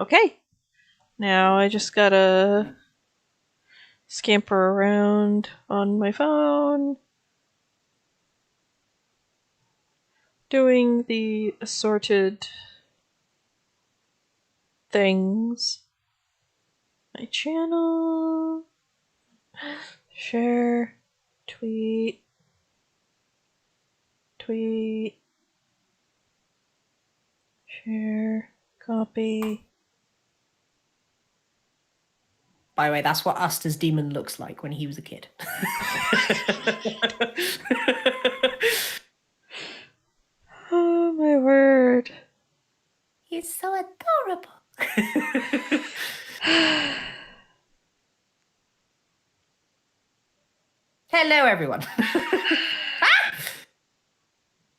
Okay. Now I just gotta scamper around on my phone, doing the assorted things. My channel, share, tweet, share, copy. By the way, that's what Asta's demon looks like when he was a kid. Oh my word. He's so adorable. Hello, everyone. Ah!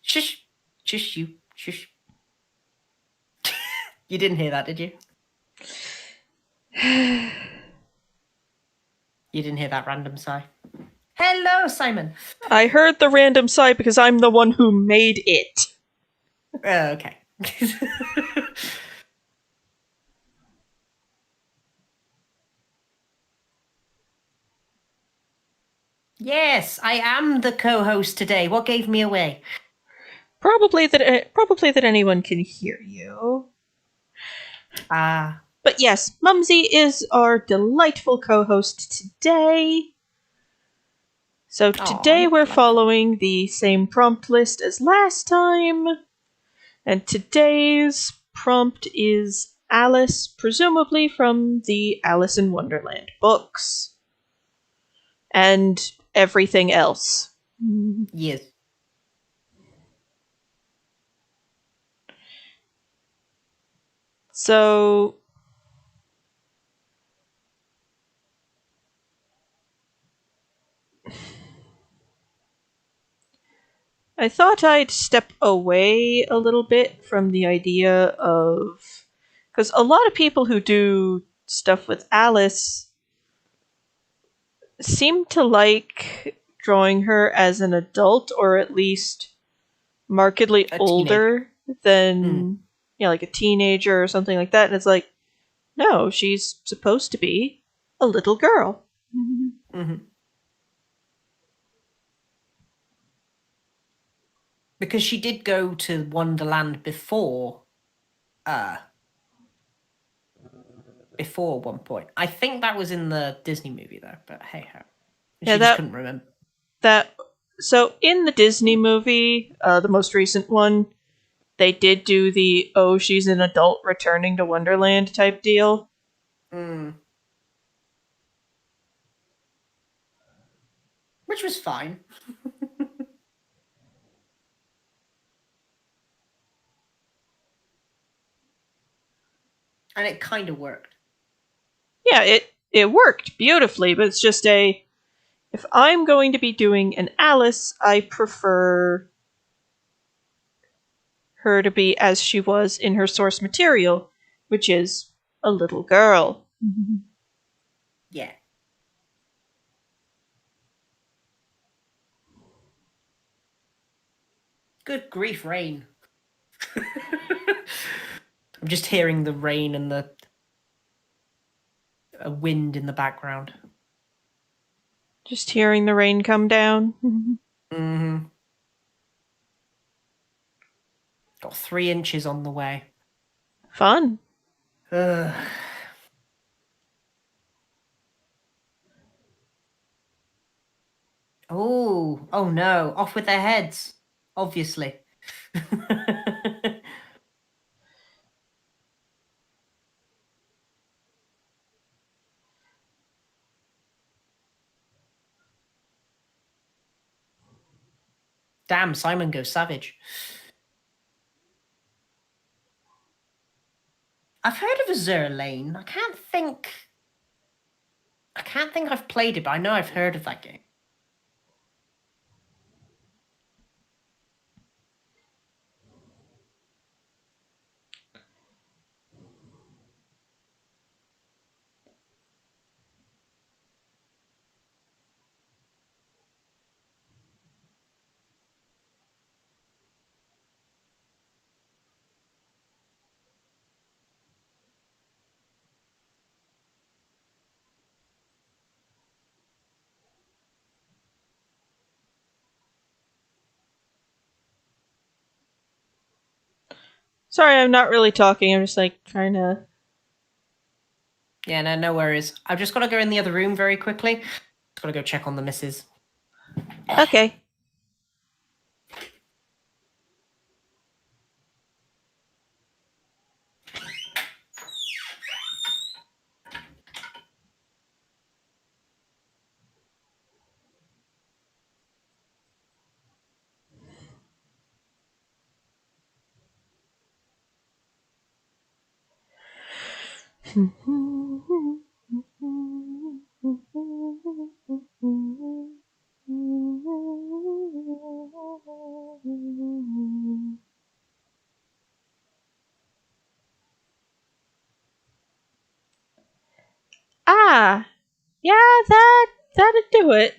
Shush. Shush you. Shush. You didn't hear that, did you? You didn't hear that random sigh. Hello, Simon. I heard the random sigh because I'm the one who made it. Okay. Yes, I am the co-host today. What gave me away? Probably that anyone can hear you. Ah. But yes, Mumsy is our delightful co-host today. So today we're following the same prompt list as last time. And today's prompt is Alice, presumably from the Alice in Wonderland books. And everything else. Yes. So I thought I'd step away a little bit from the idea of... Because a lot of people who do stuff with Alice seem to like drawing her as an adult, or at least markedly older than, like a teenager or something like that. And it's like, no, she's supposed to be a little girl. Mm-hmm. Because she did go to Wonderland before one point. I think that was in the Disney movie though, but hey ho. She just couldn't remember. So in the Disney movie, the most recent one, they did do the, oh, she's an adult returning to Wonderland type deal. Which was fine. And it kind of worked. Yeah, it worked beautifully, but it's just if I'm going to be doing an Alice, I prefer her to be as she was in her source material, which is a little girl. Yeah. Good grief, rain. I'm just hearing the rain and the wind in the background. Just hearing the rain come down. Mm-hmm. Got 3 inches on the way. Fun. Ugh. Oh no, off with their heads. Obviously. Damn, Simon goes savage. I've heard of Azure Lane. I can't think I've played it, but I know I've heard of that game. Sorry, I'm not really talking. I'm just like trying to. Yeah, no worries. I've just got to go in the other room very quickly. Just got to go check on the missus. Okay. Ah, yeah, that'd do it.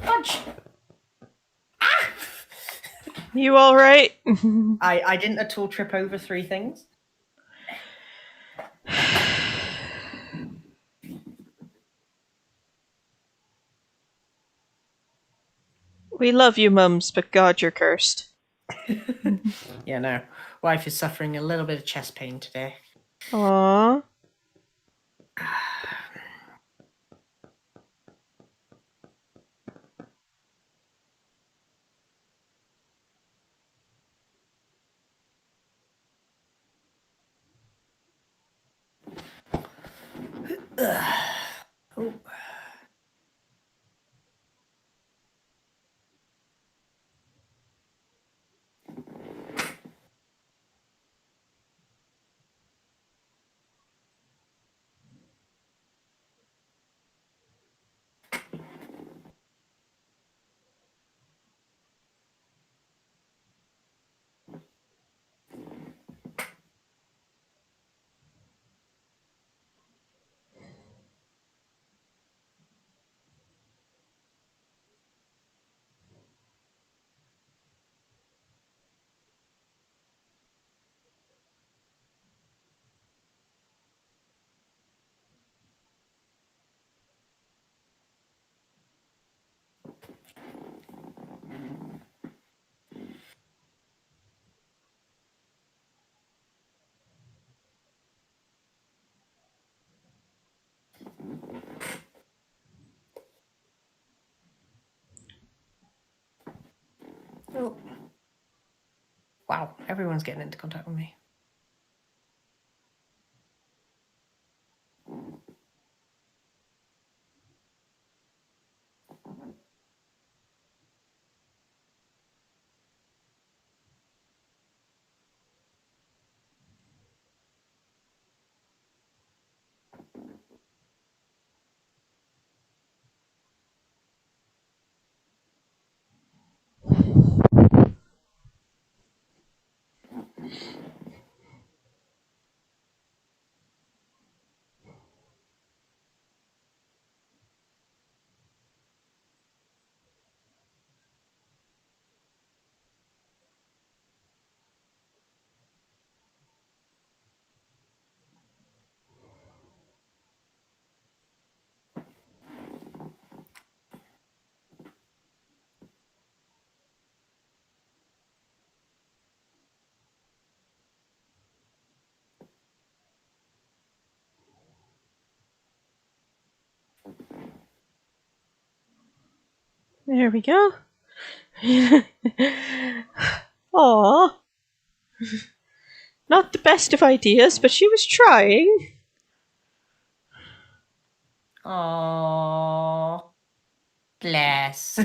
Fudge! You all right? I didn't at all trip over three things. We love you, mums, but God, you're cursed. Yeah, no. Wife is suffering a little bit of chest pain today. Aww. Oh. Oh. Wow, everyone's getting into contact with me. There we go. Aww. Not the best of ideas, but she was trying. Aww. Bless.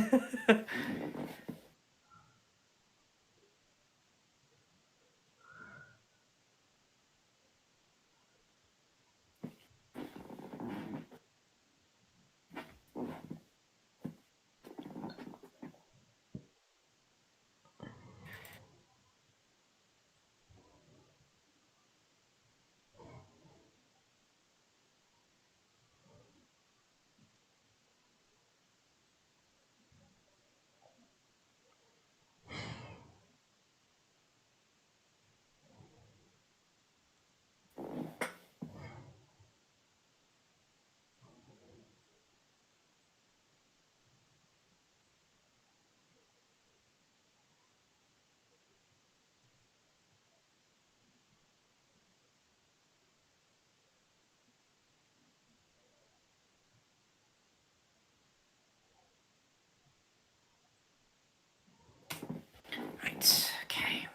Right, okay.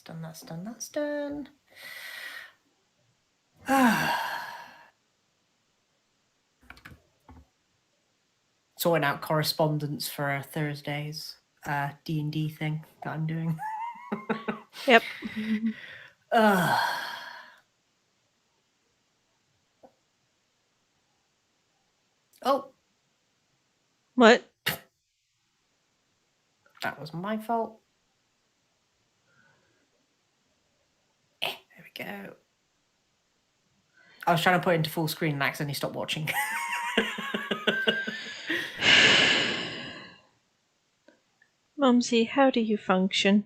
That's done. Sorting out correspondence for Thursday's D&D thing that I'm doing. Yep. Oh, What? that was my fault. There we go. I was trying to put it into full screen and accidentally stopped watching. Mumsy, how do you function?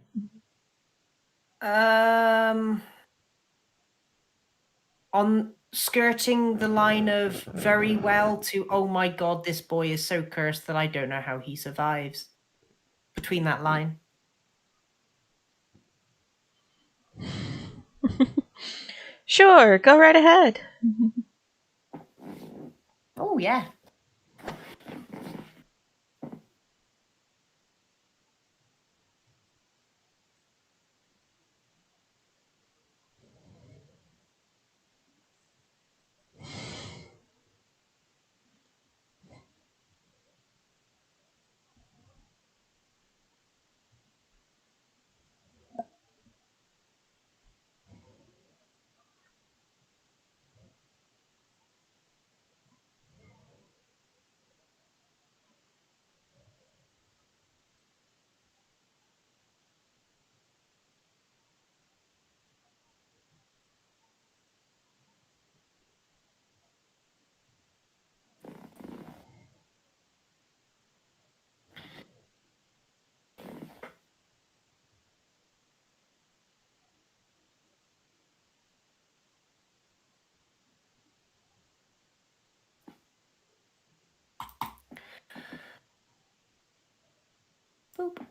On skirting the line of very well to, oh my god, this boy is so cursed that I don't know how he survives. Between that line. Sure, go right ahead. Oh, yeah. Boop.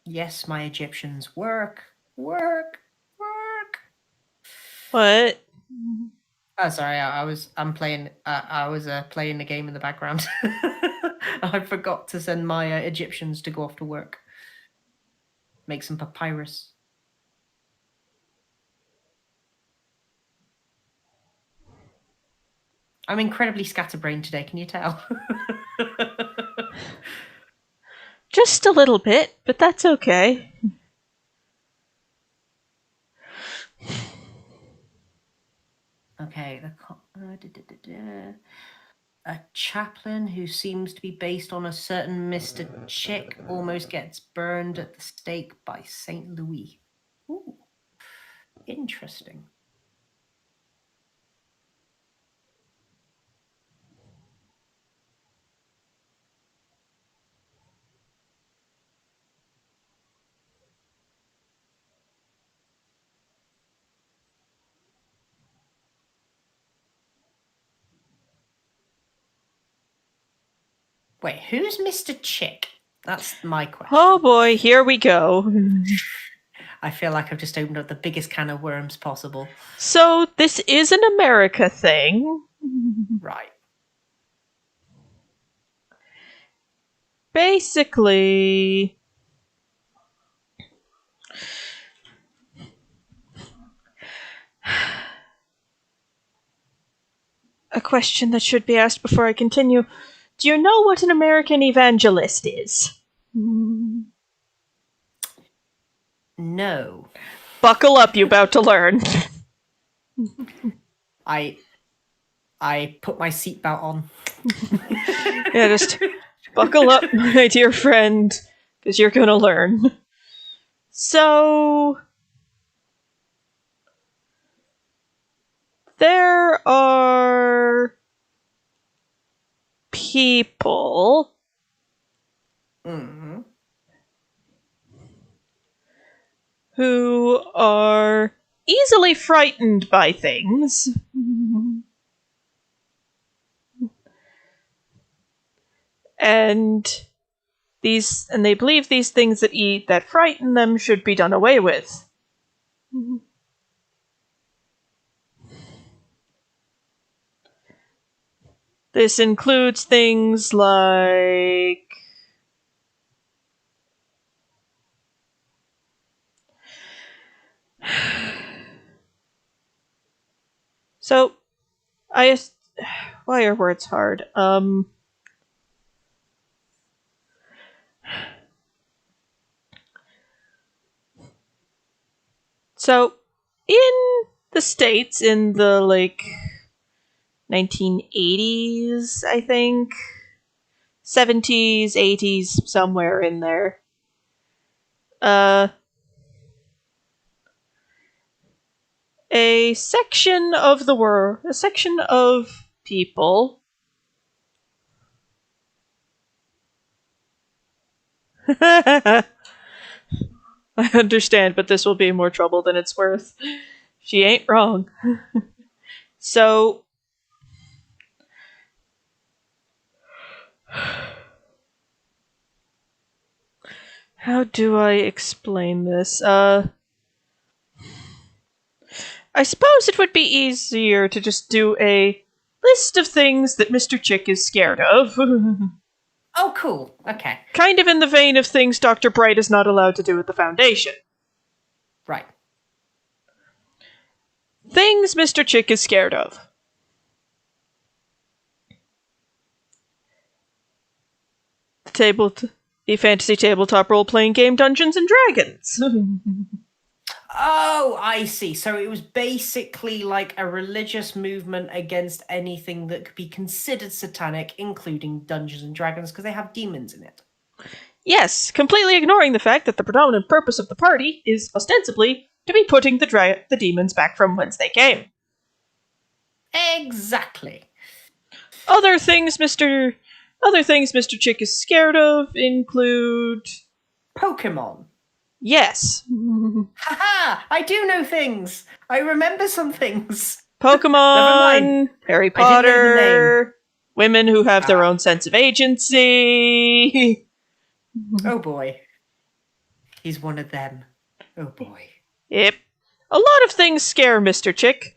Yes, my Egyptians work. Work. What? Oh, sorry. I'm playing. I was playing the game in the background. I forgot to send my Egyptians to go off to work. Make some papyrus. I'm incredibly scatterbrained today. Can you tell? Just a little bit, but that's okay. Okay. A chaplain who seems to be based on a certain Mr. Chick almost gets burned at the stake by St. Louis. Ooh, interesting. Wait, who's Mr. Chick? That's my question. Oh boy, here we go. I feel like I've just opened up the biggest can of worms possible. So, this is an America thing. Right. Basically, a question that should be asked before I continue. Do you know what an American evangelist is? No. Buckle up, you're about to learn. I put my seatbelt on. Yeah, just buckle up, my dear friend, because you're gonna learn. So, there are people who are easily frightened by things. And they believe these things that frighten them should be done away with. This includes things like so why are words hard? So in the States in the 1980s, I think, 70s, 80s, somewhere in there. A section of people I understand, but this will be more trouble than it's worth. She ain't wrong. So, how do I explain this? I suppose it would be easier to just do a list of things that Mr. Chick is scared of. Oh, cool. Okay. Kind of in the vein of things Dr. Bright is not allowed to do at the Foundation. Right. Things Mr. Chick is scared of. The fantasy tabletop role-playing game Dungeons and Dragons. Oh, I see. So it was basically like a religious movement against anything that could be considered satanic, including Dungeons and Dragons, because they have demons in it. Yes, completely ignoring the fact that the predominant purpose of the party is ostensibly to be putting the demons back from whence they came. Exactly. Other things Mr. Chick is scared of include Pokemon. Yes. Haha! I do know things. I remember some things. Pokemon, Harry Potter, women who have their own sense of agency. Oh boy. He's one of them. Oh boy. Yep. A lot of things scare Mr. Chick.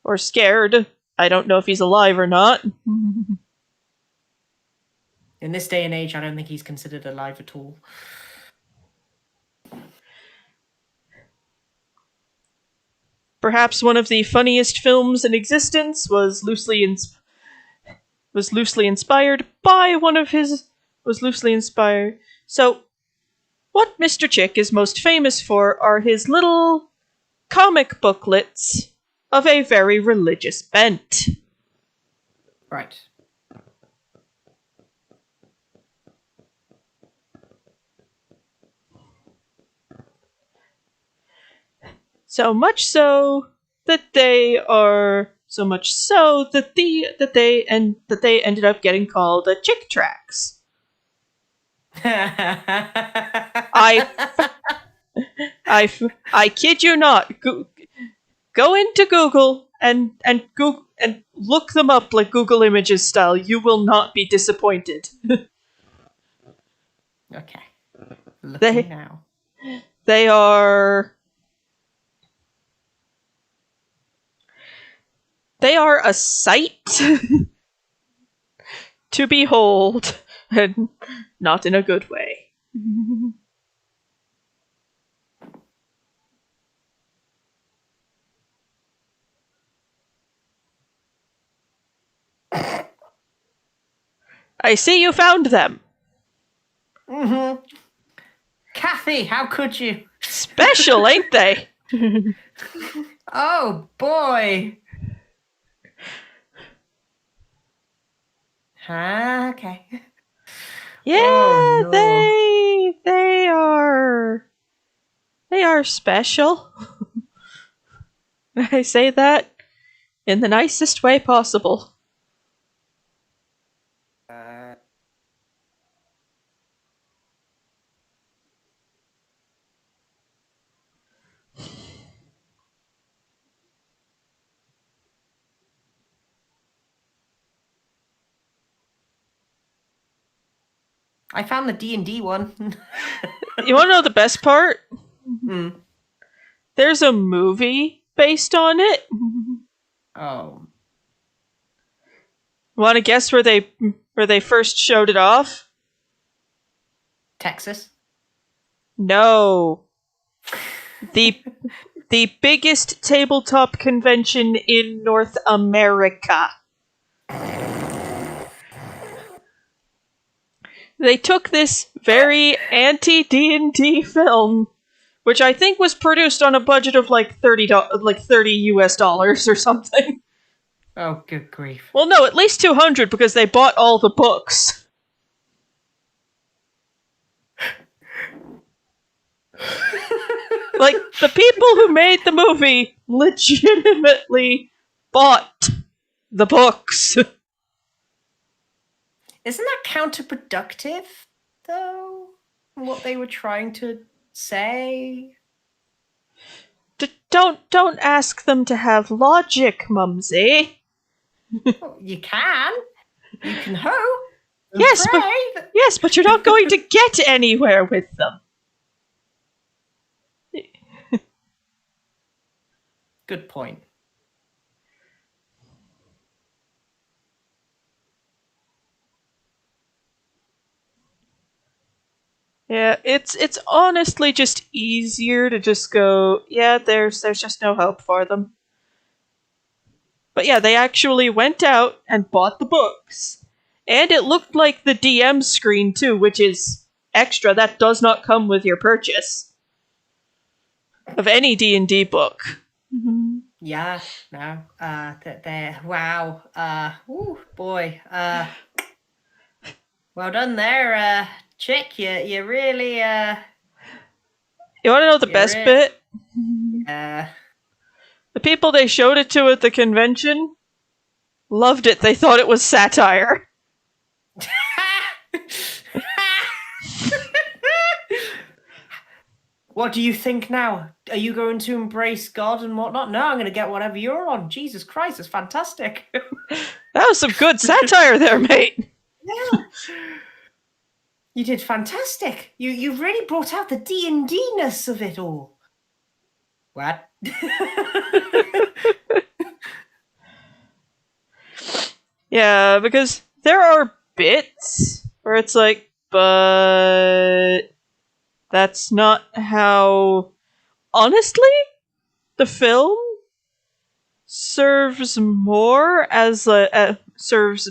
Or scared. I don't know if he's alive or not. In this day and age, I don't think he's considered alive at all. Perhaps one of the funniest films in existence was loosely inspired by one of his... Was loosely inspired... So, what Mr. Chick is most famous for are his little comic booklets of a very religious bent. Right. So much so that they ended up getting called Chick Tracks. I kid you not. Go into Google and look them up like Google Images style. You will not be disappointed. Okay. Looking They now. they are a sight to behold, and not in a good way. I see you found them. Mm-hmm. Kathy, how could you? Special, ain't they? Oh boy. Okay. Yeah, Oh, no. they are special. I say that in the nicest way possible. I found the D&D one. You want to know the best part? Mm. There's a movie based on it. Oh. Want to guess where they first showed it off? Texas? No. The biggest tabletop convention in North America. They took this very anti-D&D film, which I think was produced on a budget of like $30 US dollars or something. Oh, good grief. Well, no, at least 200 because they bought all the books. Like, the people who made the movie legitimately bought the books. Isn't that counterproductive, though? What they were trying to say? Don't ask them to have logic, Mumsy. Well, you can. You can hope. And Yes, pray. yes, but you're not going to get anywhere with them. Good point. Yeah, it's honestly just easier to just go, yeah, there's just no hope for them. But yeah, they actually went out and bought the books. And it looked like the DM screen too, which is extra. That does not come with your purchase of any D&D book. Mm-hmm. Yeah, no. There. Wow. Boy. Well done there, chick. You really. You want to know the best bit? The people they showed it to at the convention loved it. They thought it was satire. What do you think now? Are you going to embrace God and whatnot? No, I'm going to get whatever you're on. Jesus Christ, it's fantastic. That was some good satire there, mate. Yeah. You did fantastic. You really brought out the D&D-ness of it all. What? Yeah, because there are bits where it's like, but that's not how. Honestly, the film serves more as serves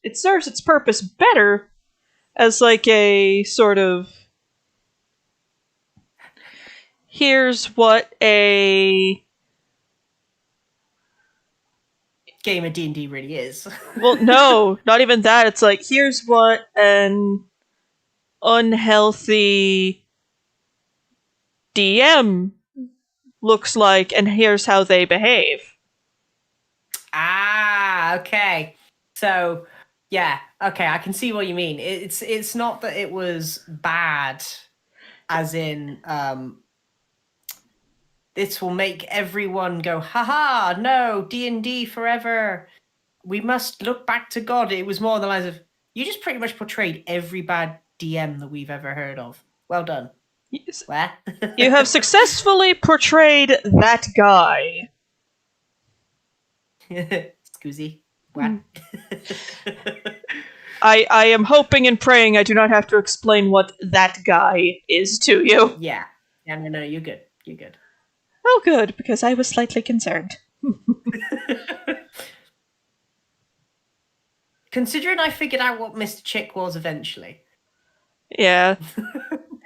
its purpose better as like a sort of, here's what a game of D&D really is. well, no, not even that. It's like, here's what an unhealthy DM looks like, and here's how they behave. Ah, okay. So, yeah, okay, I can see what you mean. It's not that it was bad, as in, this will make everyone go, haha, no, D&D forever. We must look back to God. It was more the lines of, you just pretty much portrayed every bad DM that we've ever heard of. Well done. Yes. Where? You have successfully portrayed that guy. Scusi. What? I am hoping and praying I do not have to explain what that guy is to you. Yeah. Yeah, no, you're good. You're good. Oh, good, because I was slightly concerned. Considering I figured out what Mr. Chick was eventually. Yeah.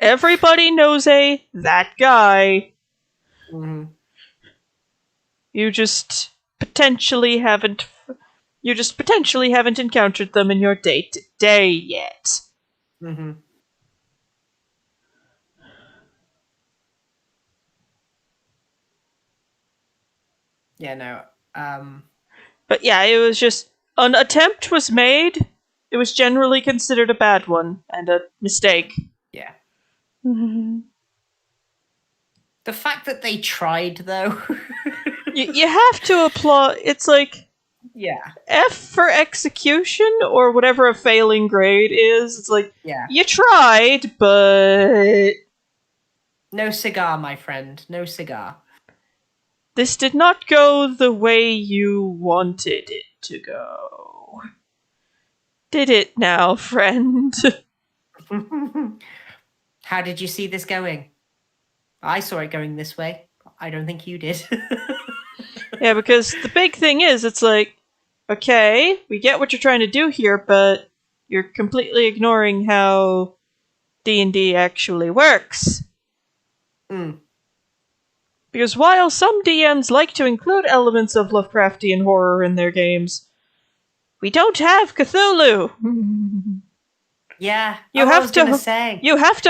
Everybody knows that guy. Mm-hmm. You just potentially haven't encountered them in your day-to-day yet. Mm-hmm. Yeah, no. But yeah, it was just an attempt was made. It was generally considered a bad one and a mistake. Yeah. Mm-hmm. The fact that they tried, though. You have to applaud. It's like, yeah. F for execution, or whatever a failing grade is. It's like, Yeah. you tried, but No cigar, my friend. No cigar. this did not go the way you wanted it to go. Did it now, friend? How did you see this going? I saw it going this way. I don't think you did. Yeah, because the big thing is, it's like, okay, we get what you're trying to do here, but you're completely ignoring how D&D actually works. Mm. Because while some DMs like to include elements of Lovecraftian horror in their games, we don't have Cthulhu. Yeah, You have to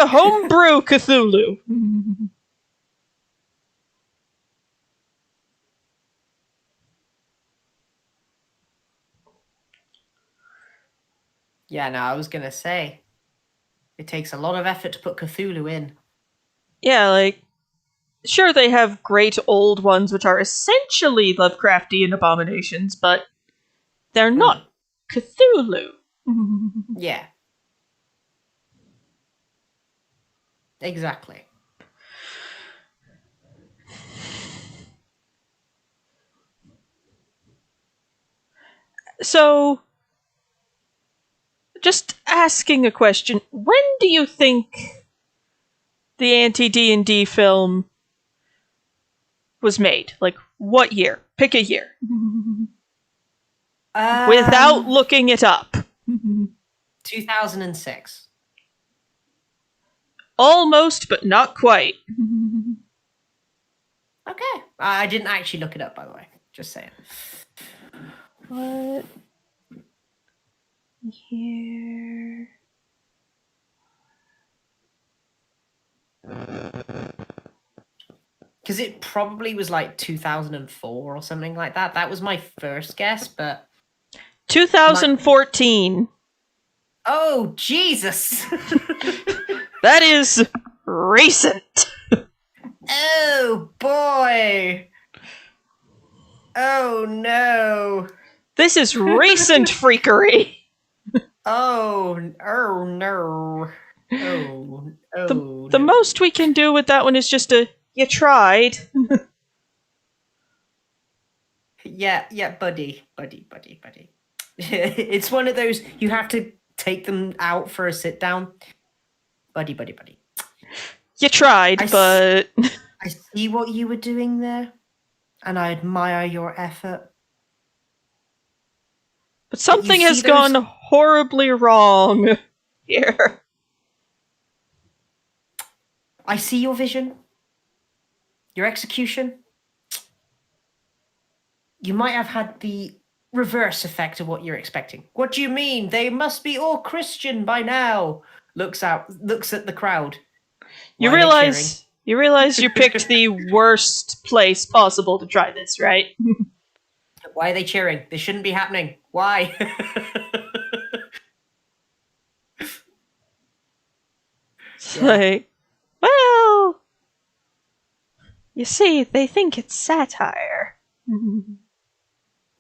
homebrew Cthulhu. Yeah, no, I was gonna say. It takes a lot of effort to put Cthulhu in. Yeah, like, sure, they have great old ones which are essentially Lovecraftian abominations, but they're not Cthulhu. Yeah. Exactly. So, just asking a question, when do you think the anti-D&D film was made? Like, what year? Pick a year. Without looking it up. 2006. Almost, but not quite. Okay. I didn't actually look it up, by the way. Just saying. What year? Because it probably was like 2004 or something like that. That was my first guess, but... 2014. Oh, Jesus! That is recent. Oh, boy! Oh, no! This is recent freakery. Oh no! The most we can do with that one is just you tried. Yeah, buddy. It's one of those, you have to take them out for a sit down. Buddy. You tried, but... I see what you were doing there, and I admire your effort. But something has gone horribly wrong here. I see your vision. Your execution. You might have had the reverse effect of what you're expecting. What do you mean? They must be all Christian by now. Looks at the crowd. You realize you picked the worst place possible to try this, right? Why are they cheering? This shouldn't be happening. Why? It's like, well, you see, they think it's satire.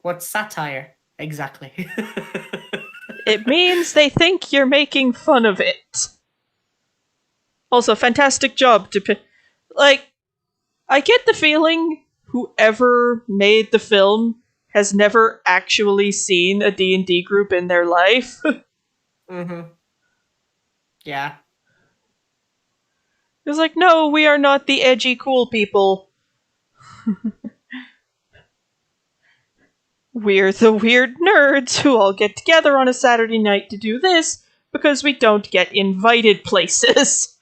What's satire? Exactly. It means they think you're making fun of it. Also, fantastic job to I get the feeling whoever made the film has never actually seen a D&D group in their life. Mm-hmm. Yeah. It's like, no, we are not the edgy cool people. We're the weird nerds who all get together on a Saturday night to do this because we don't get invited places.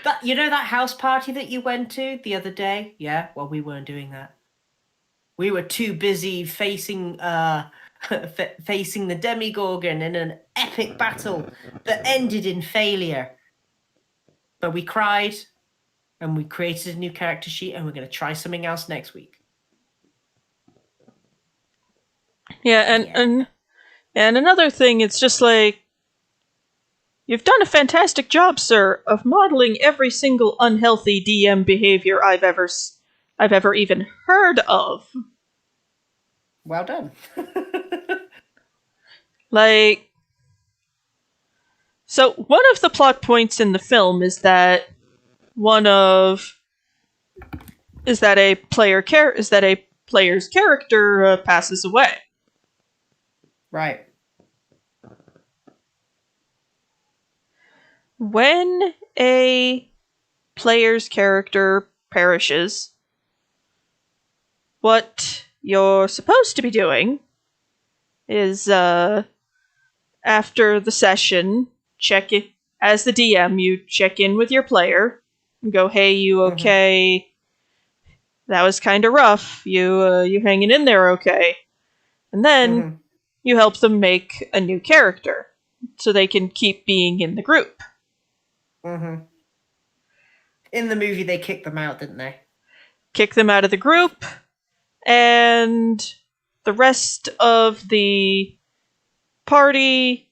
That house party that you went to the other day? Yeah, well, we weren't doing that. We were too busy facing facing the Demigorgon in an epic battle that ended in failure. But we cried, and we created a new character sheet, and we're going to try something else next week. Yeah, and another thing, it's just like, you've done a fantastic job, sir, of modeling every single unhealthy DM behavior I've ever even heard of. Well done. So one of the plot points in the film is that a player's character passes away. Right. When a player's character perishes, what you're supposed to be doing is, after the session, as the DM, you check in with your player and go, "Hey, you okay? Mm-hmm. That was kind of rough. You hanging in there okay?" And then you help them make a new character so they can keep being in the group. Mm-hmm. In the movie, they kicked them out, didn't they? Kick them out of the group, and the rest of the party,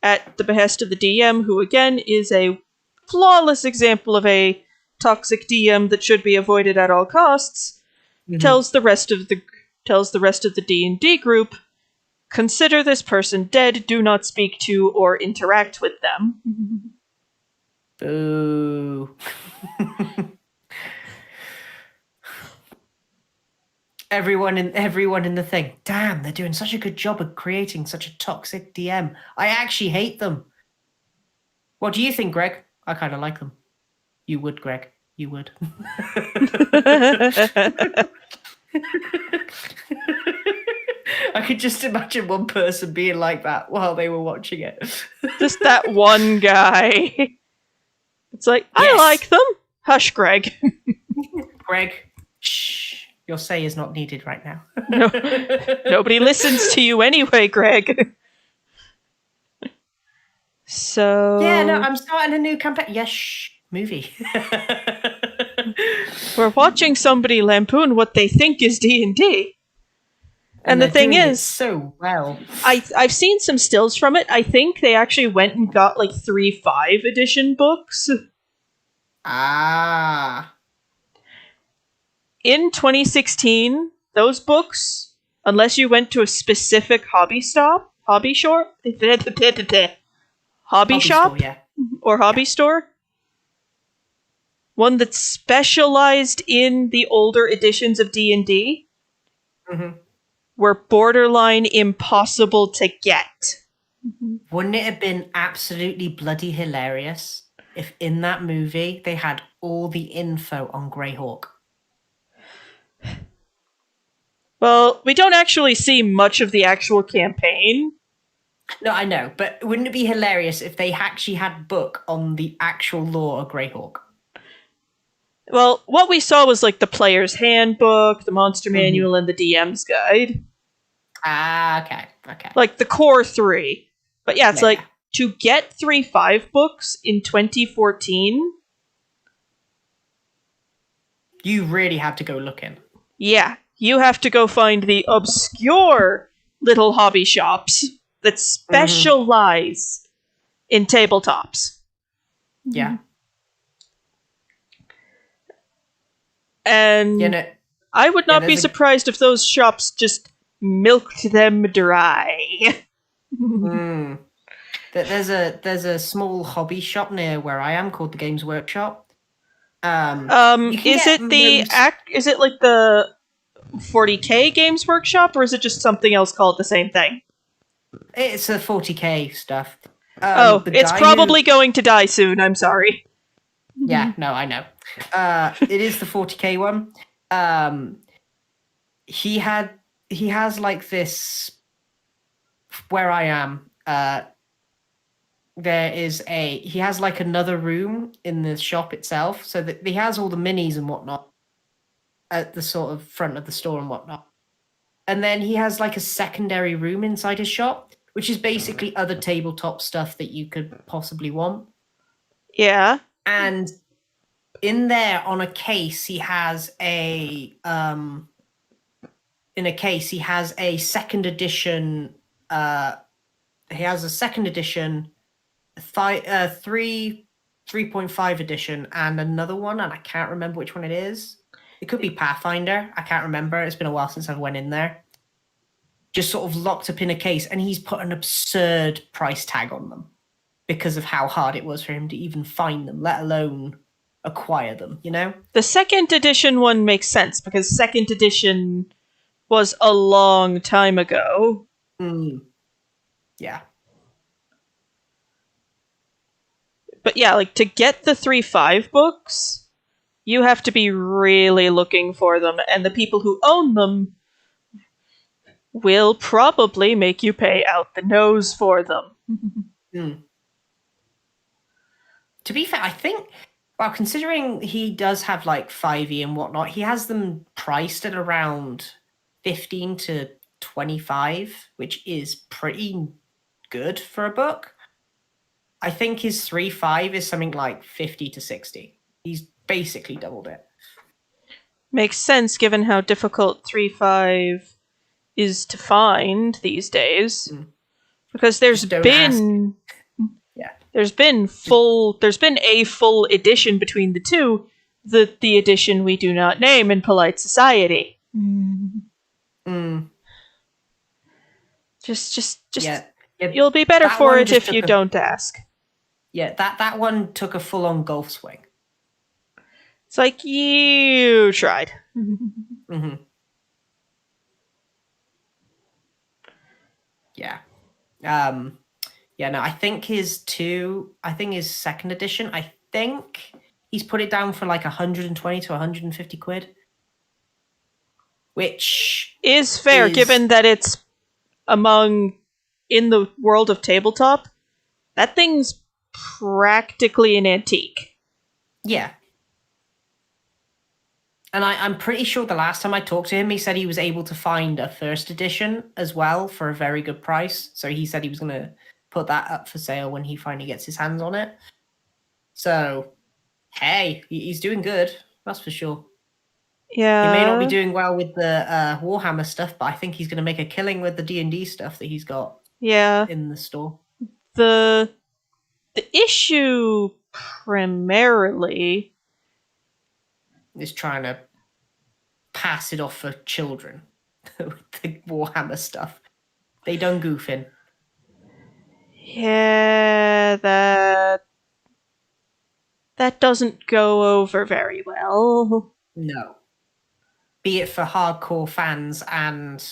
at the behest of the DM, who again is a flawless example of a toxic DM that should be avoided at all costs, tells the rest of the D&D group, consider this person dead, do not speak to or interact with them. Boo. Everyone in the thing. Damn, they're doing such a good job of creating such a toxic DM. I actually hate them. What do you think, Greg? I kind of like them. You would, Greg. You would. I could just imagine one person being like that while they were watching it. Just that one guy. It's like, yes. I like them. Hush, Greg. Greg, shh. Your say is not needed right now. No, nobody listens to you anyway, Greg. So... Yeah, no, I'm starting a new campaign. Yes, shh, movie. We're watching somebody lampoon what they think is D&D. And the thing is, so well. I've seen some stills from it. I think they actually went and got like 3 5 edition books. Ah. In 2016, those books, unless you went to a specific hobby shop, or hobby store, one that specialized in the older editions of D&D, were borderline impossible to get. Wouldn't it have been absolutely bloody hilarious if in that movie they had all the info on Greyhawk? Well, we don't actually see much of the actual campaign. No, I know, but wouldn't it be hilarious if they actually had book on the actual lore of Greyhawk? Well, what we saw was like the player's handbook, the monster manual, and the DM's guide. Ah, okay. Like the core 3. But yeah, it's like, to get 3 5 books in 2014... You really had to go looking. Yeah, you have to go find the obscure little hobby shops that specialize in tabletops. Yeah. And I would not be surprised if those shops just milked them dry. Mm. There's a small hobby shop near where I am called the Games Workshop. You can Is get it the most. Is it like the 40K Games Workshop, or is it just something else called the same thing? It's a 40K stuff. Oh, The it's guy who. probably going to die soon. I'm sorry. Yeah, no, I know. It is the 40K one. Um, he had he has like this where I am. There is he has like another room in the shop itself, so that he has all the minis and whatnot at the sort of front of the store and whatnot. And then he has like a secondary room inside his shop, which is basically other tabletop stuff that you could possibly want. Yeah. And in there on a case, he has he has a second edition. He has a second edition, 3.5 edition, and another one, and I can't remember which one it is. It could be Pathfinder. I can't remember. It's been a while since I went in there. Just sort of locked up in a case, and he's put an absurd price tag on them because of how hard it was for him to even find them, let alone acquire them, you know? The second edition one makes sense because second edition was a long time ago. Mm. Yeah. But yeah, like to get the 3.5 books, you have to be really looking for them, and the people who own them will probably make you pay out the nose for them. Mm. To be fair, I think, well, considering he does have like 5e and whatnot, he has them priced at around 15 to 25, which is pretty good for a book. I think his 3.5 is something like 50 to 60. He's basically doubled it. Makes sense given how difficult 3.5 is to find these days. Mm. Because Just don't ask. Yeah. There's been a full edition between the two, the edition we do not name in polite society. Mm. Just Yeah. you'll be better That for one it just if you took don't ask. Yeah, that one took a full-on golf swing. It's like you tried. Mm-hmm. Yeah. Yeah, no, I think his second edition, I think he's put it down for like 120 to 150 quid. Which Is fair is, given that it's in the world of tabletop, that thing's practically an antique. yeah. And I'm pretty sure the last time I talked to him, he said he was able to find a first edition as well for a very good price. So he said he was going to put that up for sale when he finally gets his hands on it. So, hey, he's doing good. That's for sure. Yeah. He may not be doing well with the Warhammer stuff, but I think he's going to make a killing with the D&D stuff that he's got in the store. The issue primarily Is trying to pass it off for children with the Warhammer stuff. They done goofing. Yeah, that doesn't go over very well. No. Be it for hardcore fans and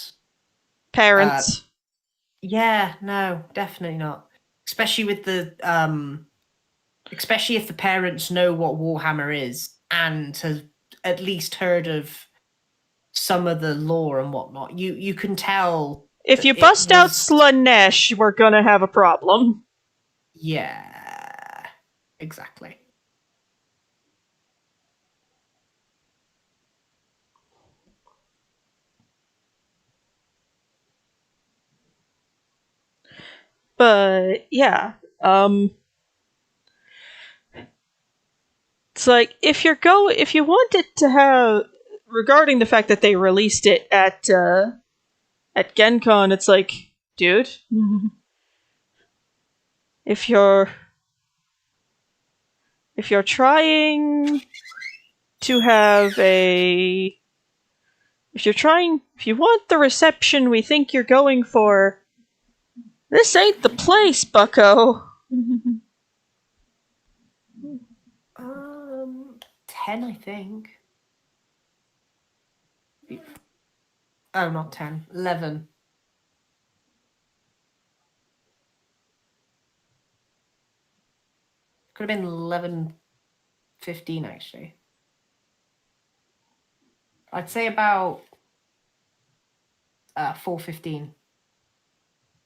Parents. Yeah, no, definitely not. Especially with especially if the parents know what Warhammer is and have at least heard of some of the lore and whatnot. You can tell If you bust out Slaanesh, we're gonna have a problem. Yeah, exactly. But yeah, it's like if you want it to have, regarding the fact that they released it at Gen Con, it's like, dude, if you're trying to have if you want the reception we think you're going for, This ain't the place, bucko. 10, I think. Oh, not 10. 11. Could have been 11:15, actually. I'd say about 4:15.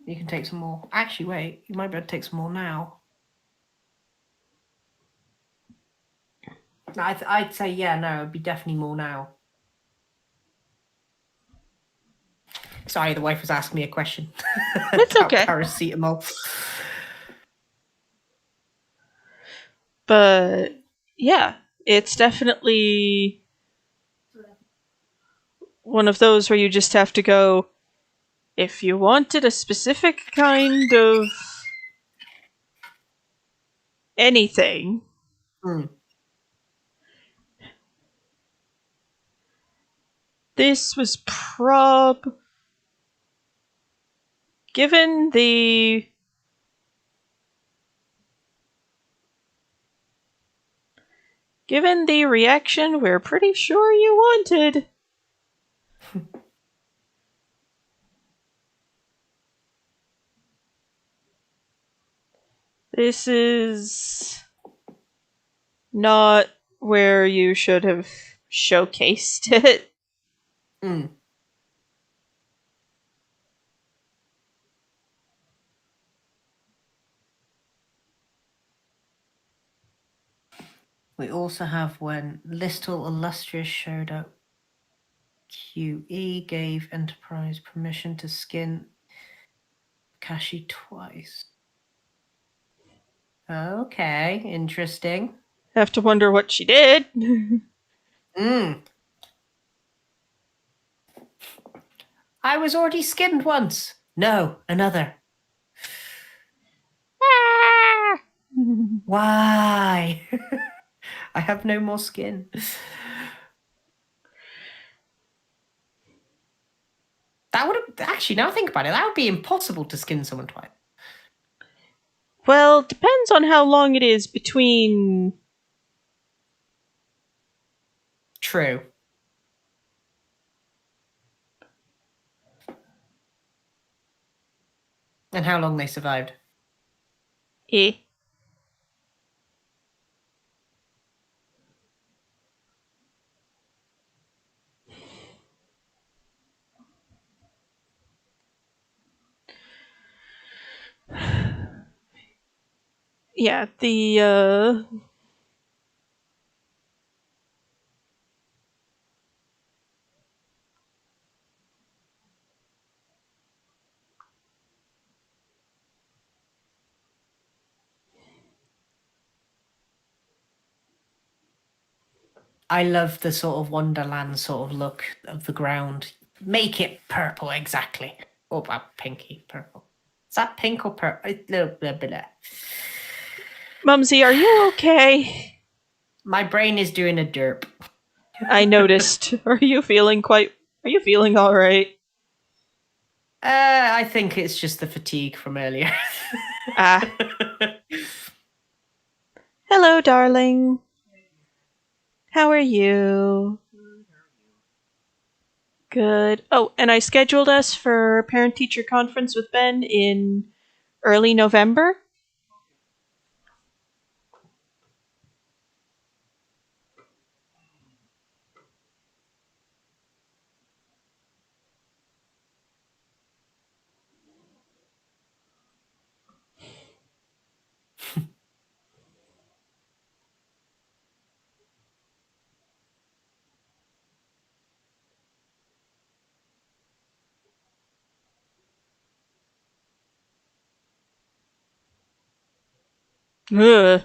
You can take some more. Actually, wait. You might be able to take some more now. I'd say, yeah, no, it'd be definitely more now. Sorry, the wife was asking me a question. It's about okay. paracetamol. But yeah, it's definitely one of those where you just have to go, if you wanted a specific kind of anything, this was given the reaction we're pretty sure you wanted. This is not where you should have showcased it. We also have when Listle Illustrious showed up. QE gave Enterprise permission to skin Kashi twice. Okay, interesting. Have to wonder what she did. I was already skinned once. No, another. Why? I have no more skin. That would have actually, now I think about it, that would be impossible to skin someone twice. Well, depends on how long it is between. True. And how long they survived. Eh. Yeah, the I love the sort of Wonderland sort of look of the ground. Make it purple, exactly. Or about pinky purple. Is that pink or purple? Blah, blah, blah. Mumsy, are you okay? My brain is doing a derp. I noticed. Are you feeling all right? I think it's just the fatigue from earlier. Ah. Hello, darling. How are you? Good. Oh, and I scheduled us for parent-teacher conference with Ben in early November. Ugh.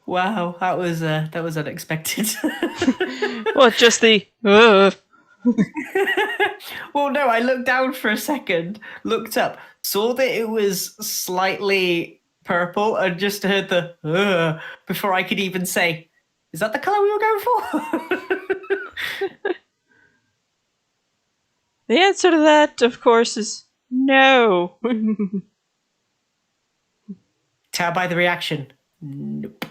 Wow, that was unexpected. What, just the ugh? Well, no, I looked down for a second, looked up, saw that it was slightly purple, and just heard the before I could even say, "Is that the color we were going for?" The answer to that, of course, is no. Tell by the reaction. Nope.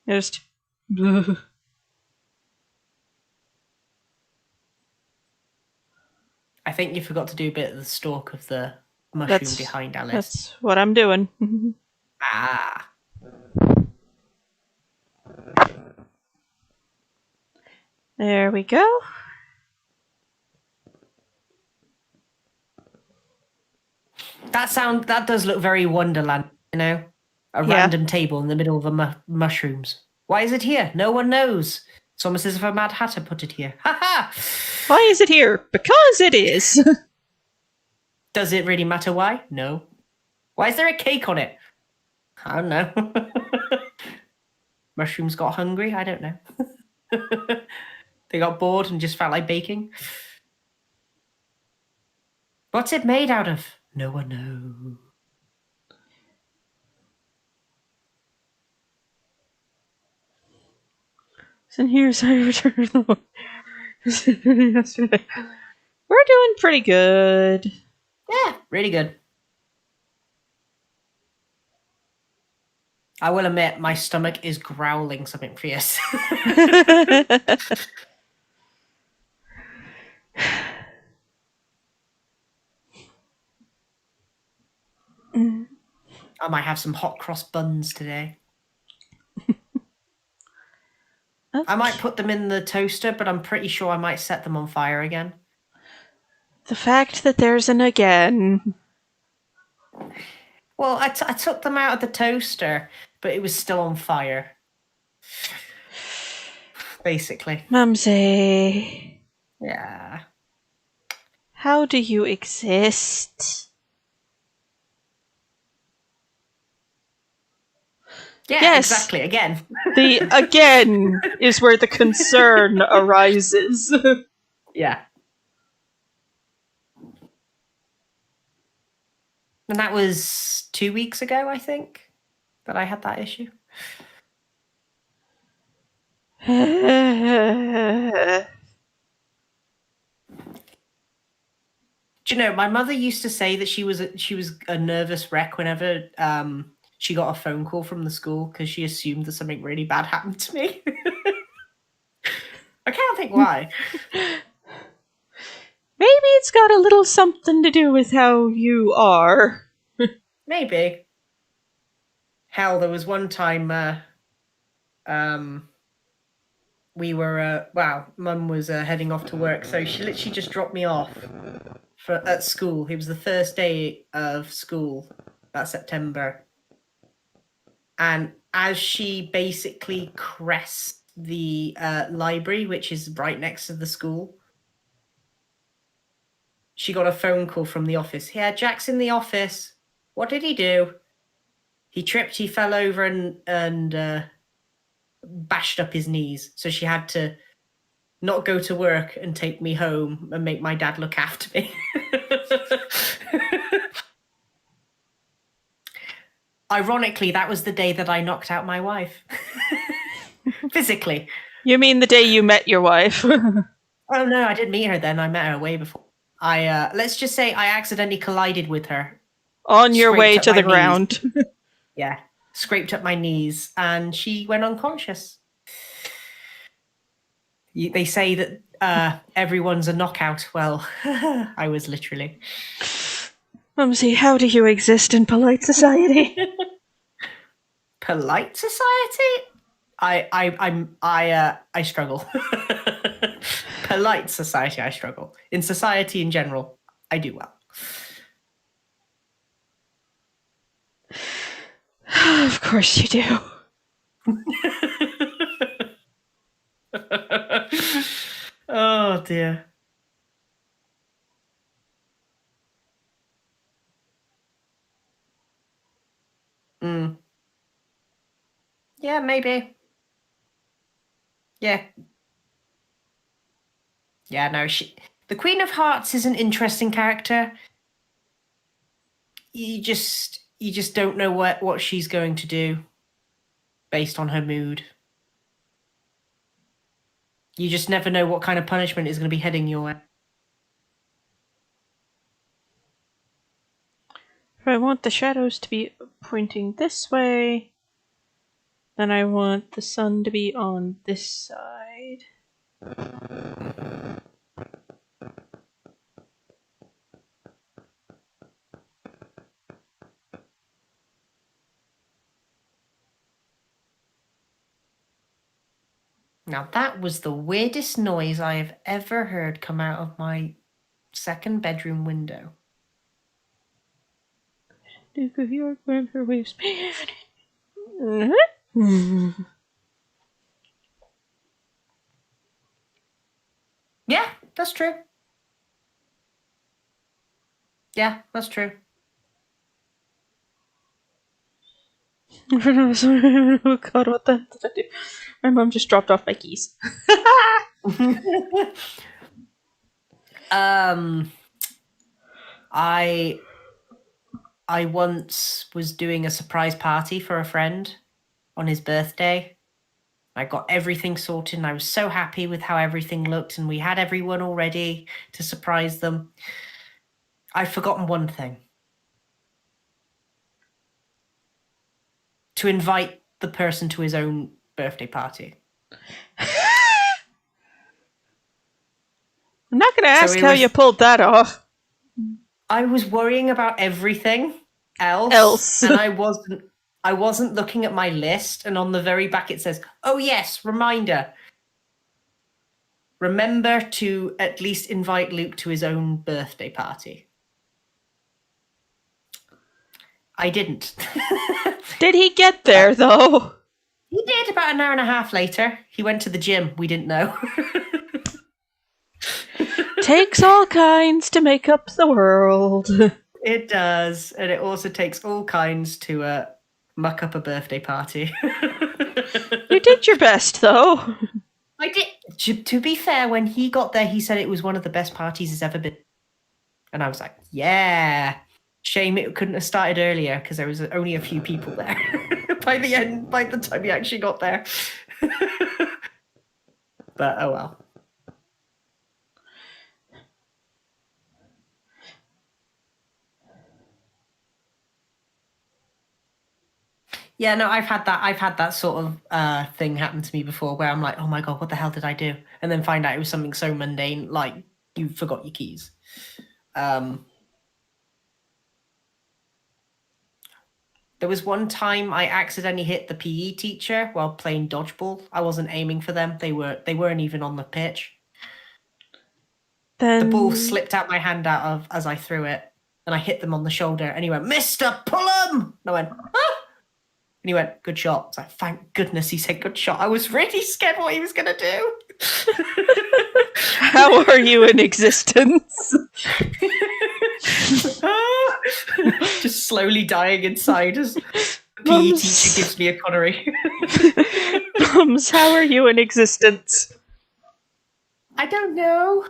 Just. I think you forgot to do a bit of the stalk of the mushroom behind Alice. That's what I'm doing. Ah. There we go. That does look very Wonderland, you know? A random table in the middle of the mushrooms. Why is it here? No one knows. It's almost as if a Mad Hatter put it here. Ha ha! Why is it here? Because it is. Does it really matter why? No. Why is there a cake on it? I don't know. Mushrooms got hungry? I don't know. They got bored and just felt like baking. What's it made out of? No one knows. And here's how you return the yesterday. We're doing pretty good. Yeah, really good. I will admit, my stomach is growling something fierce. I might have some hot cross buns today. Okay. I might put them in the toaster, but I'm pretty sure I might set them on fire again. The fact that there's an again. Well, I took them out of the toaster, but it was still on fire. Basically. Mumsy. Yeah. How do you exist? Yeah, yes. Exactly. Again. The again is where the concern arises. Yeah. And that was 2 weeks ago, I think, that I had that issue. Do you know, my mother used to say that she was a nervous wreck whenever she got a phone call from the school because she assumed that something really bad happened to me. I can't think why. Maybe it's got a little something to do with how you are. Maybe. Hell, there was one time we were Mum was heading off to work, so she literally just dropped me off at school. It was the first day of school that September. And as she basically crests the library, which is right next to the school, she got a phone call from the office. Yeah, Jack's in the office. What did he do? He tripped, he fell over and bashed up his knees. So she had to not go to work and take me home and make my dad look after me. Ironically, that was the day that I knocked out my wife. Physically. You mean the day you met your wife? Oh no, I didn't meet her then. I met her way before. Let's just say I accidentally collided with her. On your way to the ground. Yeah. Scraped up my knees and she went unconscious. They say that everyone's a knockout. Well, I was literally. Mumsy, how do you exist in polite society? Polite society? I struggle. Polite society, I struggle. In society in general, I do well. Of course you do. Oh dear. Yeah, maybe. Yeah. Yeah, no, the Queen of Hearts is an interesting character. You just don't know what she's going to do based on her mood. You just never know what kind of punishment is going to be heading your way. If I want the shadows to be pointing this way, then I want the sun to be on this side. Now that was the weirdest noise I have ever heard come out of my second bedroom window. Duke of York went her waves. Yeah, that's true. Yeah, that's true. Oh god, what the hell did I do? My mom just dropped off my keys. I once was doing a surprise party for a friend on his birthday. I got everything sorted and I was so happy with how everything looked, and we had everyone all ready to surprise them. I'd forgotten one thing. To invite the person to his own birthday party. I'm not going to ask how you pulled that off. I was worrying about everything else. And I wasn't looking at my list, and on the very back it says, "Oh yes, reminder. Remember to at least invite Luke to his own birthday party." I didn't. Did he get there, though? He did about an hour and a half later. He went to the gym. We didn't know. Takes all kinds to make up the world. It does. And it also takes all kinds to muck up a birthday party. You did your best, though. I did. To be fair, when he got there, he said it was one of the best parties he's ever been. And I was like, yeah. Shame it couldn't have started earlier because there was only a few people there by the time he actually got there. But oh well. Yeah, no, I've had that sort of thing happen to me before where I'm like, oh my god, what the hell did I do? And then find out it was something so mundane, like you forgot your keys. There was one time I accidentally hit the PE teacher while playing dodgeball. I wasn't aiming for them. They weren't even on the pitch. The ball slipped out my hand as I threw it, and I hit them on the shoulder, and he went, "Mister, pull him!" And I went, "Ah!" And he went, "Good shot." I was like, thank goodness he said good shot. I was really scared what he was going to do. How are you in existence? Just slowly dying inside as PE teacher gives me a Connery. Mums, how are you in existence? I don't know.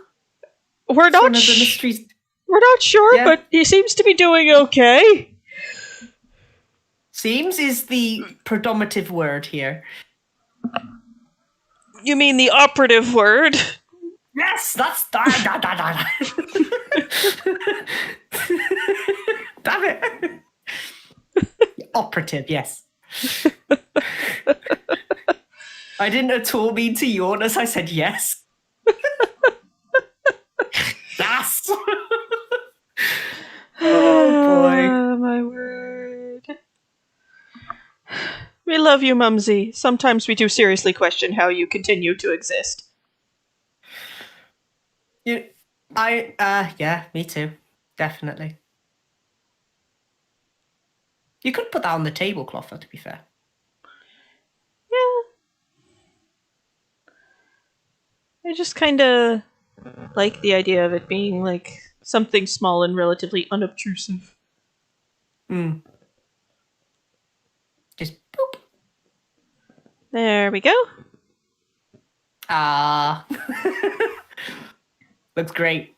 We're not mysteries. We're not sure, but he seems to be doing okay. Seems is the predominative word here. You mean the operative word? Yes, that's Damn it. Operative, yes. I didn't at all mean to yawn as I said yes. Yes. Oh boy. My word. We love you, Mumsy. Sometimes we do seriously question how you continue to exist. Yeah, me too. Definitely. You could put that on the tablecloth, to be fair. Yeah. I just kind of like the idea of it being like something small and relatively unobtrusive. Just boop. There we go. Ah. Looks great.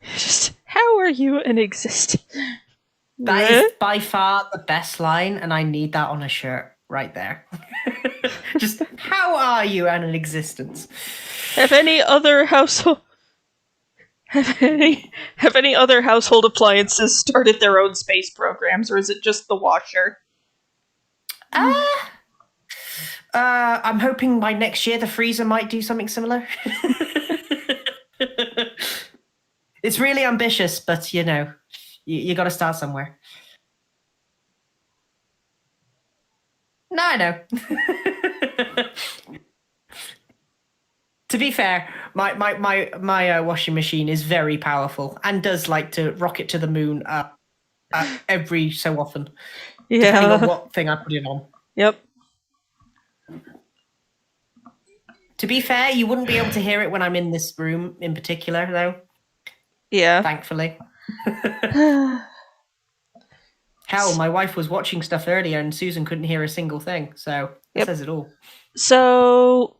Just, how are you in existence? That is by far the best line, and I need that on a shirt right there. Just, how are you in existence? Have any other household Have any other household appliances started their own space programs, or is it just the washer? I'm hoping by next year the freezer might do something similar. It's really ambitious, but you got to start somewhere. No, I know. To be fair, my washing machine is very powerful and does like to rocket to the moon every so often, depending on what thing I put it on. Yep. To be fair, you wouldn't be able to hear it when I'm in this room in particular, though. Yeah. Thankfully. Hell, my wife was watching stuff earlier and Susan couldn't hear a single thing, so that says it all. So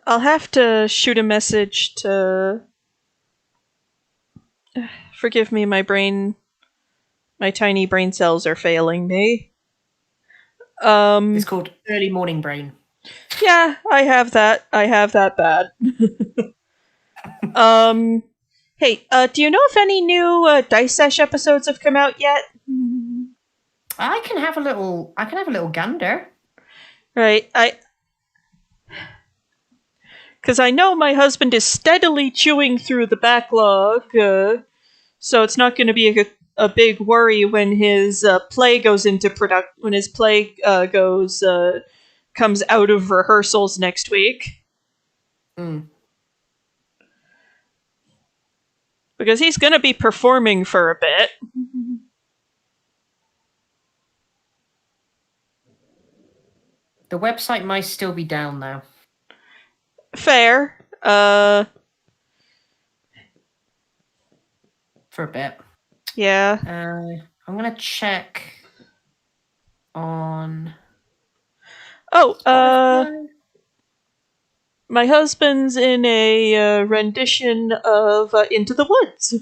I'll have to shoot a message to... Forgive me, my tiny brain cells are failing me. It's called early morning brain. Yeah, I have that bad. Hey, do you know if any new Dice Sesh episodes have come out yet? I can have a little gander. Right, because I know my husband is steadily chewing through the backlog, so it's not going to be a big worry when his play goes into when his play comes out of rehearsals next week. Because he's going to be performing for a bit. The website might still be down now. Fair. For a bit. Yeah. I'm going to check on... my husband's in a rendition of Into the Woods.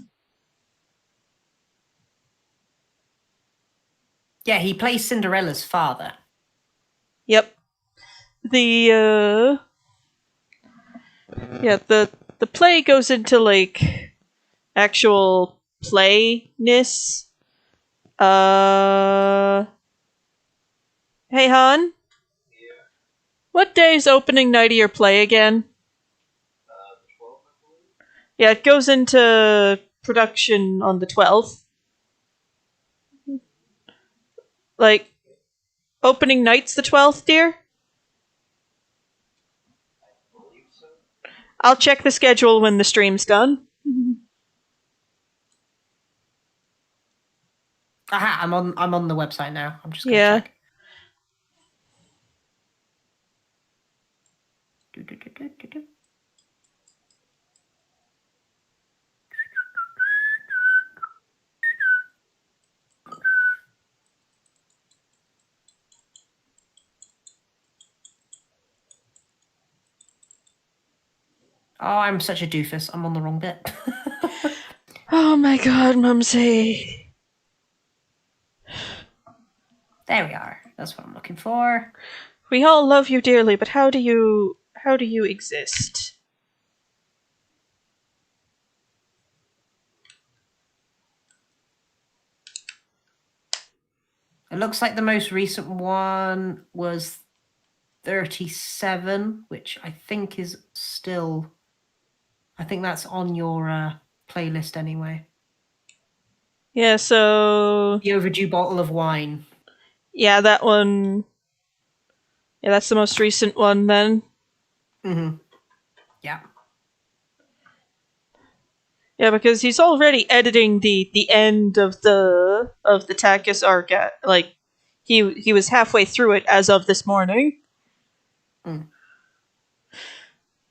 Yeah, he plays Cinderella's father. Yep. The play goes into like actual playness. Hey Han? Yeah. What day's opening night of your play again? The 12th, I believe. Yeah, it goes into production on the 12th. Like, opening night's the 12th, dear? I believe so. I'll check the schedule when the stream's done. Aha, I'm on the website now. I'm just gonna check. Oh, I'm such a doofus. I'm on the wrong bit. Oh my god, Mumsy. There we are. That's what I'm looking for. We all love you dearly, but how do you exist? It looks like the most recent one was 37, which I think is still... I think that's on your playlist anyway. Yeah, so... The Overdue Bottle of Wine. Yeah, that one... Yeah, that's the most recent one, then. Mm-hmm. Yeah. Yeah, because he's already editing the end of the Takis arc. Like, he was halfway through it as of this morning.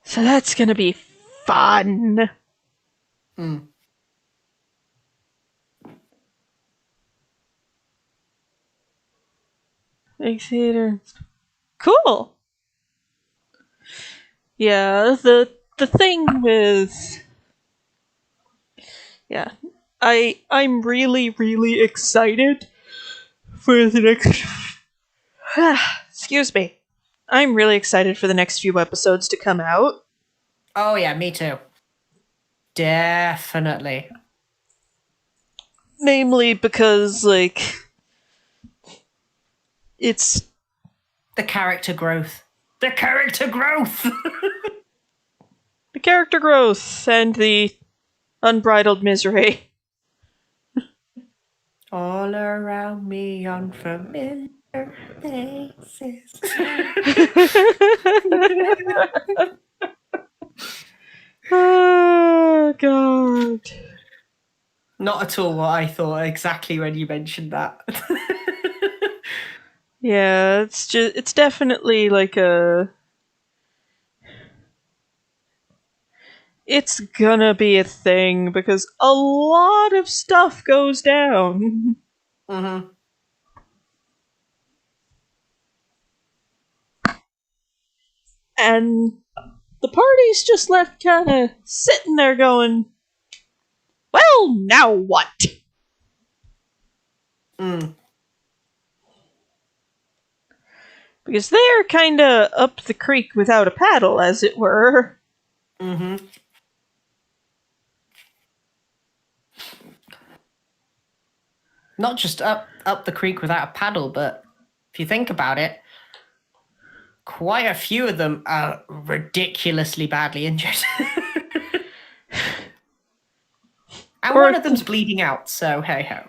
So that's gonna be fun. Big theater. Cool. Yeah, the thing with... Yeah. I'm really, really excited for the next... Excuse me. I'm really excited for the next few episodes to come out. Oh yeah, me too. Definitely. Namely because, like, it's The character growth. The character growth! the character growth and the unbridled misery. All around me, unfamiliar faces. Oh, God. Not at all what I thought exactly when you mentioned that. Yeah, it's definitely like it's gonna be a thing because a lot of stuff goes down. Mm-hmm. And the party's just left kind of sitting there going, well, now what? Mm. Because they're kind of up the creek without a paddle, as it were. Mm-hmm. Not just up the creek without a paddle, but if you think about it, quite a few of them are ridiculously badly injured. And Or- one of them's bleeding out, so hey ho.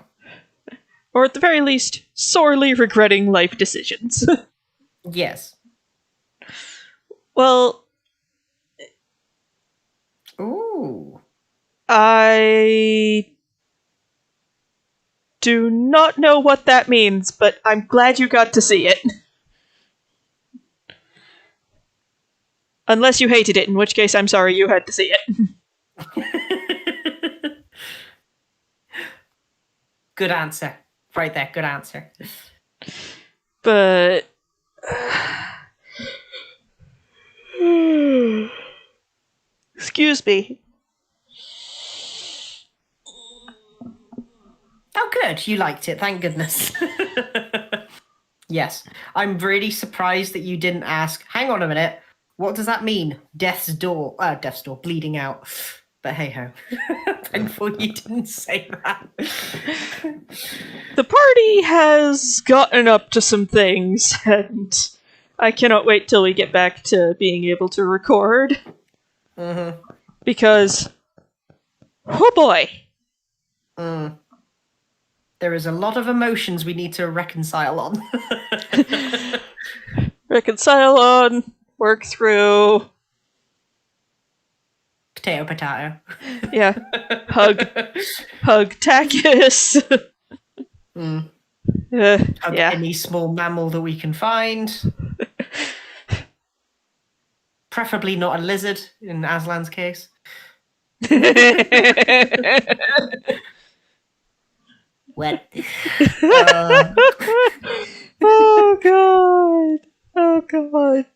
Or at the very least, sorely regretting life decisions. Yes. Well, Ooh. I do not know what that means, but I'm glad you got to see it. Unless you hated it, in which case I'm sorry you had to see it. Good answer. Right there, good answer. But... Excuse me. Oh, good. You liked it. Thank goodness. Yes. I'm really surprised that you didn't ask, hang on a minute, what does that mean? Death's door, bleeding out. But hey ho. Thankful you didn't say that. The party has gotten up to some things, and I cannot wait till we get back to being able to record. Mm-hmm. Because, oh boy. Mm. There is a lot of emotions we need to reconcile on. Reconcile on, work through. Potato. Yeah. Hug Takis. Mm. Hug Yeah. any small mammal that we can find. Preferably not a lizard, in Aslan's case. What? Oh god. Oh god.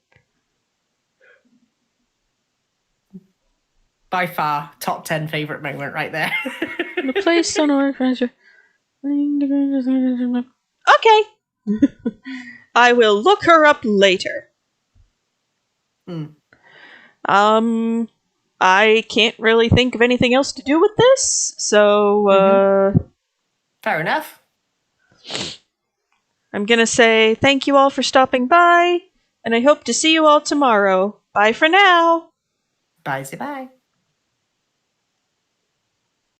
By far, top 10 favorite moment right there. The place on our furniture. Okay. I will look her up later. Mm. I can't really think of anything else to do with this, so Fair enough. I'm gonna say thank you all for stopping by, and I hope to see you all tomorrow. Bye for now. Bye.